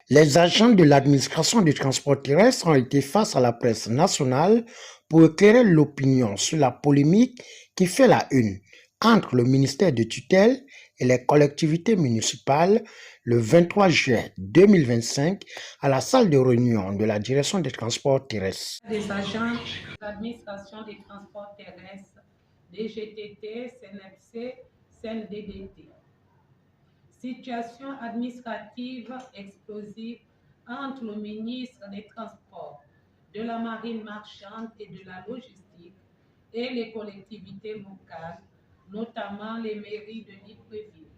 Les agents de l'administration du transport terrestre ont été face à la presse nationale pour éclairer l'opinion sur la polémique qui fait la une entre le ministère de tutelle et les collectivités municipales le 23 juin 2025 à la salle de réunion de la direction des transports terrestres. Des agents d'administration des transports terrestres, DGTT, CNFC, CNDDT. Situation administrative explosive entre le ministre des Transports, de la Marine marchande et de la logistique et les collectivités locales, notamment les mairies de Libreville,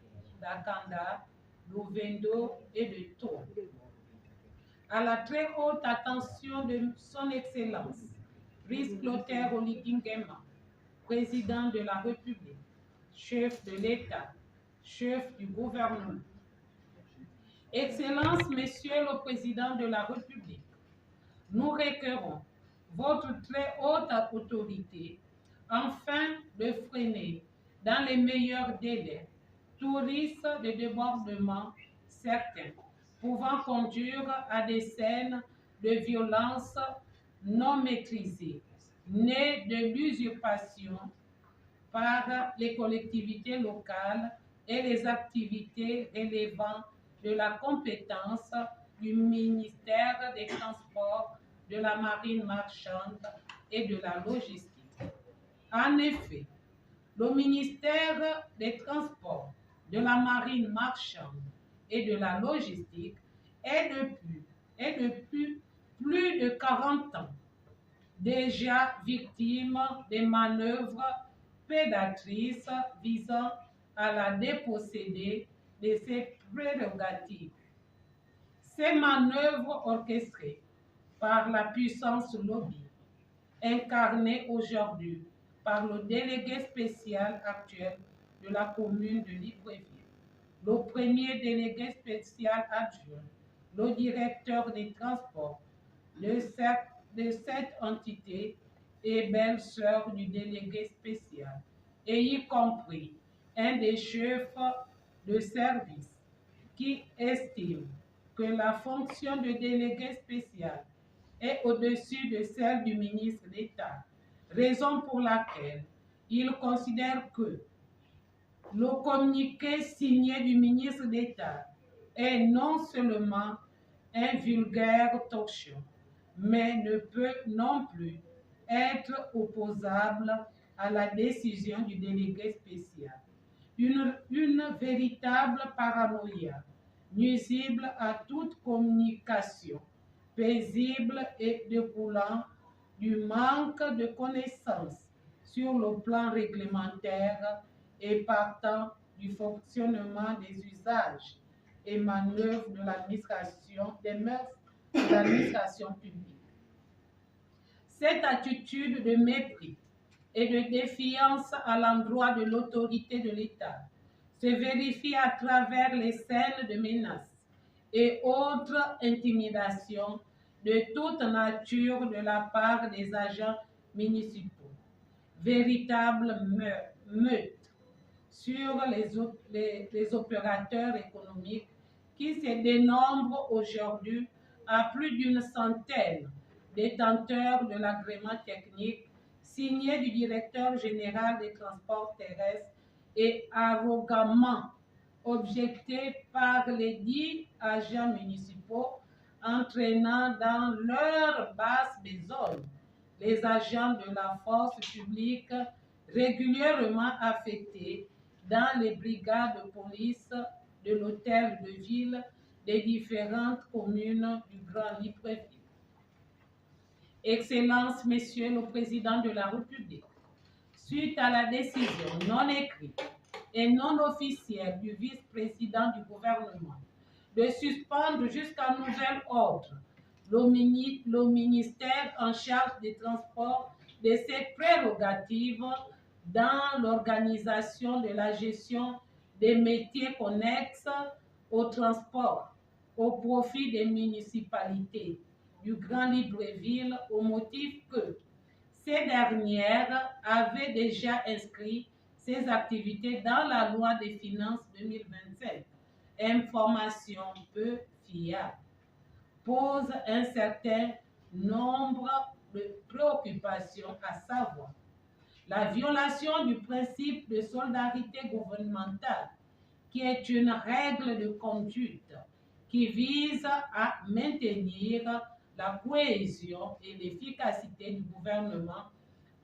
d'Akanda, d'Ouvendo et de Tours. À la très haute attention de son Excellence, Brice Clotaire Oligui-Nguema, président de la République, chef de l'État, chef du gouvernement. Excellence, Monsieur le Président de la République, nous requérons votre très haute autorité afin de freiner dans les meilleurs délais tout risque de débordement certain pouvant conduire à des scènes de violence non maîtrisées, nées de l'usurpation par les collectivités locales et les activités relevant de la compétence du ministère des Transports, de la Marine marchande et de la logistique. En effet, le ministère des Transports, de la Marine marchande et de la logistique est depuis plus de 40 ans déjà victime des manœuvres prédatrices visant à la déposséder de ses prérogatives. Ces manœuvres orchestrées par la puissance lobby, incarnée aujourd'hui par le délégué spécial actuel de la commune de Libreville, le premier délégué spécial adjoint, le directeur des transports de cette entité et belle-sœur du délégué spécial, et y compris un des chefs de service qui estime que la fonction de délégué spécial est au-dessus de celle du ministre d'État, raison pour laquelle il considère que le communiqué signé du ministre d'État est non seulement un vulgaire talk-show, mais ne peut non plus être opposable à la décision du délégué spécial. Une véritable paranoïa, nuisible à toute communication, paisible et découlant du manque de connaissances sur le plan réglementaire et partant du fonctionnement des usages et manœuvres de l'administration, des mœurs de l'administration publique. Cette attitude de mépris et de défiance à l'endroit de l'autorité de l'État se vérifie à travers les scènes de menaces et autres intimidations de toute nature de la part des agents municipaux. Véritable meute sur les opérateurs économiques qui se dénombrent aujourd'hui à plus d'une centaine détenteurs de l'agrément technique signé du directeur général des transports terrestres et arrogamment objecté par les 10 agents municipaux, entraînant dans leur basse besogne les agents de la force publique régulièrement affectés dans les brigades de police de l'hôtel de ville des différentes communes du Grand Libreville. Excellence, Monsieur le Président de la République, suite à la décision non écrite et non officielle du vice-président du gouvernement de suspendre jusqu'à nouvel ordre le ministère en charge des transports de ses prérogatives dans l'organisation de la gestion des métiers connexes au transport au profit des municipalités du Grand Libreville au motif que ces dernières avaient déjà inscrit ces activités dans la loi des finances 2025. Information peu fiable. pose un certain nombre de préoccupations, à savoir la violation du principe de solidarité gouvernementale, qui est une règle de conduite qui vise à maintenir la cohésion et l'efficacité du gouvernement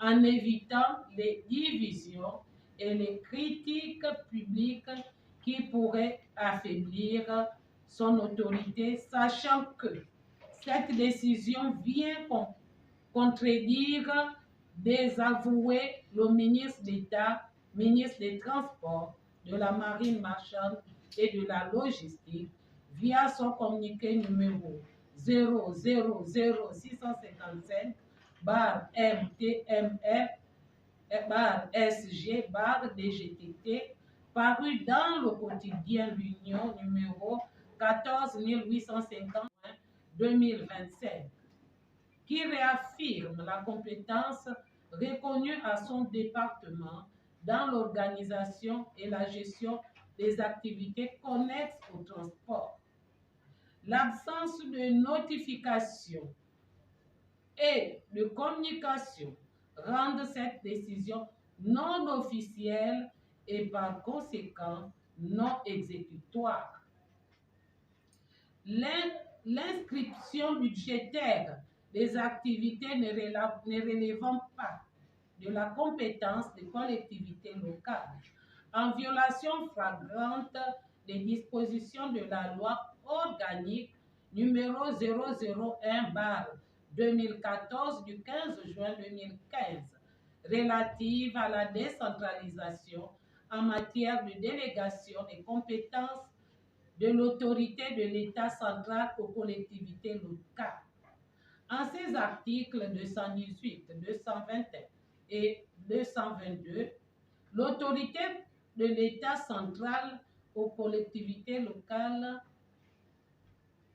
en évitant les divisions et les critiques publiques qui pourraient affaiblir son autorité, sachant que cette décision vient contredire, désavouer le ministre d'État, ministre des Transports, de la Marine marchande et de la Logistique via son communiqué numéro 000655 MTMR SG DGTT, paru dans le quotidien L'Union numéro 14850 2025, qui réaffirme la compétence reconnue à son département dans l'organisation et la gestion des activités connexes au transport. L'absence de notification et de communication rendent cette décision non officielle et par conséquent non exécutoire. L'inscription budgétaire des activités ne relevant pas de la compétence des collectivités locales, en violation flagrante des dispositions de la loi organique numéro 001/2014 du 15 juin 2015, relative à la décentralisation en matière de délégation des compétences de l'autorité de l'État central aux collectivités locales. En ces articles 218, 221 et 222, l'autorité de l'État central aux collectivités locales,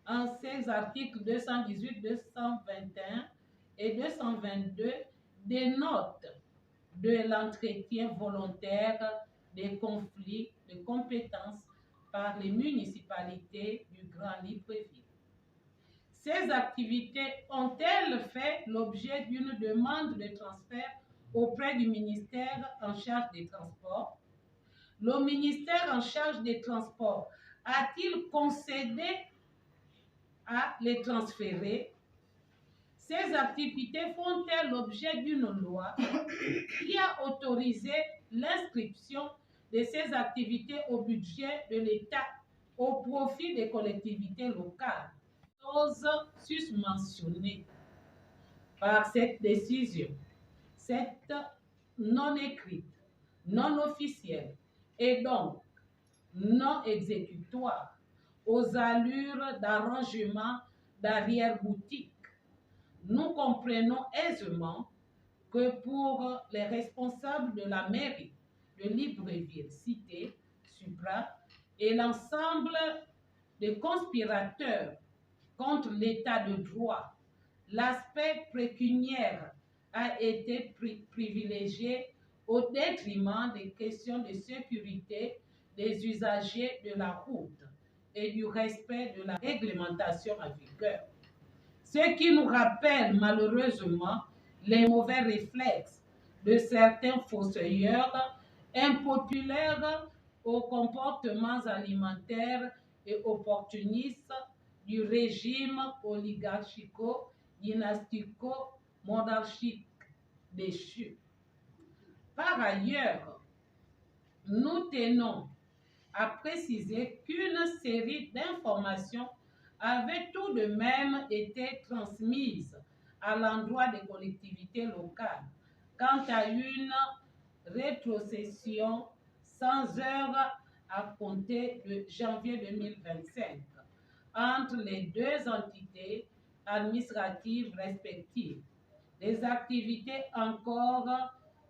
en ces articles 218, 221 et 222, dénote de l'entretien volontaire des conflits de compétences par les municipalités du Grand Libreville. Ces activités ont-elles fait l'objet d'une demande de transfert auprès du ministère en charge des Transports? Le ministère en charge des Transports a-t-il concédé à les transférer? Ces activités font-elles l'objet d'une loi qui a autorisé l'inscription de ces activités au budget de l'État au profit des collectivités locales? Chose susmentionnée par cette décision, cette non écrite, non officielle et donc non exécutoire, aux allures d'arrangement d'arrière-boutique, nous comprenons aisément que pour les responsables de la mairie de Libreville cité supra et l'ensemble des conspirateurs contre l'état de droit, l'aspect pécuniaire a été privilégié au détriment des questions de sécurité des usagers de la route et du respect de la réglementation en vigueur. Ce qui nous rappelle malheureusement les mauvais réflexes de certains fossoyeurs impopulaires aux comportements alimentaires et opportunistes du régime oligarchico-dynastico-monarchique déchu. Par ailleurs, nous tenons à préciser qu'une série d'informations avait tout de même été transmise à l'endroit des collectivités locales quant à une rétrocession sans heure à compter de janvier 2025 entre les deux entités administratives respectives, des activités encore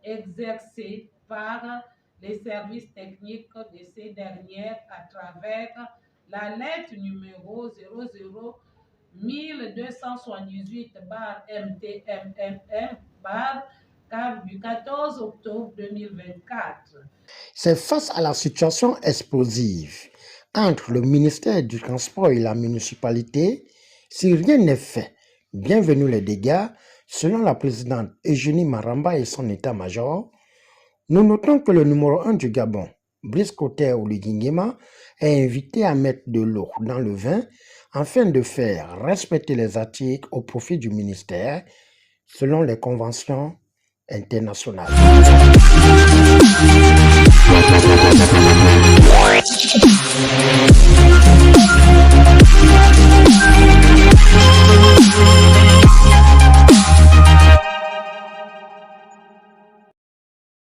exercées par les services techniques de ces dernières à travers la lettre numéro 00 1278/MTMMM du 14 octobre 2024. C'est face à la situation explosive entre le ministère du Transport et la municipalité, Si rien n'est fait, bienvenue les dégâts, selon la présidente Eugénie Maramba et son état-major. Nous notons que le numéro 1 du Gabon, Brice Kotter Oligingema, est invité à mettre de l'eau dans le vin afin de faire respecter les articles au profit du ministère selon les conventions internationales.